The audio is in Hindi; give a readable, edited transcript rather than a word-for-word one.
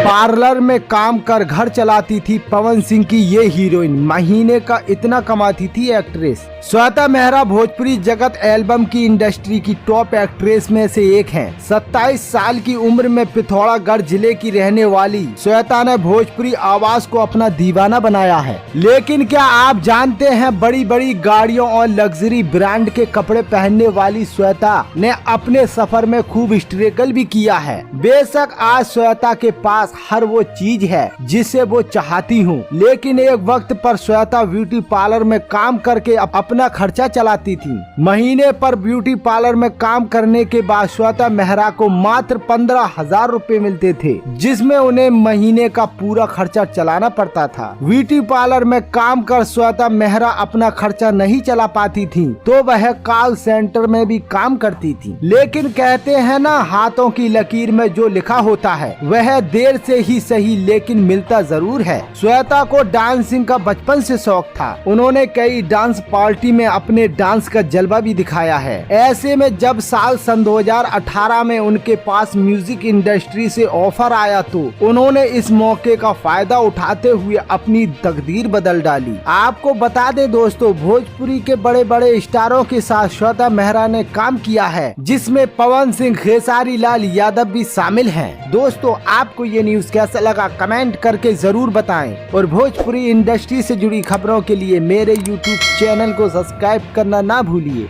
पार्लर में काम कर घर चलाती थी पवन सिंह की ये हीरोइन, महीने का इतना कमाती थी एक्ट्रेस। श्वेता मेहरा भोजपुरी जगत एल्बम की इंडस्ट्री की टॉप एक्ट्रेस में से एक हैं। 27 साल की उम्र में पिथौरागढ़ जिले की रहने वाली श्वेता ने भोजपुरी आवाज को अपना दीवाना बनाया है। लेकिन क्या आप जानते हैं, बड़ी बड़ी गाड़ियों और लग्जरी ब्रांड के कपड़े पहनने वाली श्वेता ने अपने सफर में खूब स्ट्रगल भी किया है। बेशक आज श्वेता के पास हर वो चीज है जिसे वो चाहती हूँ, लेकिन एक वक्त पर श्वेता ब्यूटी पार्लर में काम करके अपना खर्चा चलाती थी। महीने पर ब्यूटी पार्लर में काम करने के बाद श्वेता मेहरा को मात्र 15,000 रुपए मिलते थे, जिसमें उन्हें महीने का पूरा खर्चा चलाना पड़ता था। ब्यूटी पार्लर में काम कर श्वेता मेहरा अपना खर्चा नहीं चला पाती थी, तो वह कॉल सेंटर में भी काम करती थी। लेकिन कहते हैं ना, हाथों की लकीर में जो लिखा होता है वह देर से ही सही लेकिन मिलता जरूर है। श्वेता को डांसिंग का बचपन से शौक था। उन्होंने कई डांस पार्टी में अपने डांस का जलवा भी दिखाया है। ऐसे में जब साल सन 2018 में उनके पास म्यूजिक इंडस्ट्री से ऑफर आया तो उन्होंने इस मौके का फायदा उठाते हुए अपनी तकदीर बदल डाली। आपको बता दें दोस्तों, भोजपुरी के बड़े बड़े स्टारों के साथ श्वेता मेहरा ने काम किया है, जिसमें पवन सिंह, खेसारी लाल यादव भी शामिल हैं। दोस्तों, आपको ये न्यूज कैसा लगा कमेंट करके जरूर बताएं और भोजपुरी इंडस्ट्री से जुड़ी खबरों के लिए मेरे यूट्यूब चैनल को सब्सक्राइब करना ना भूलिए।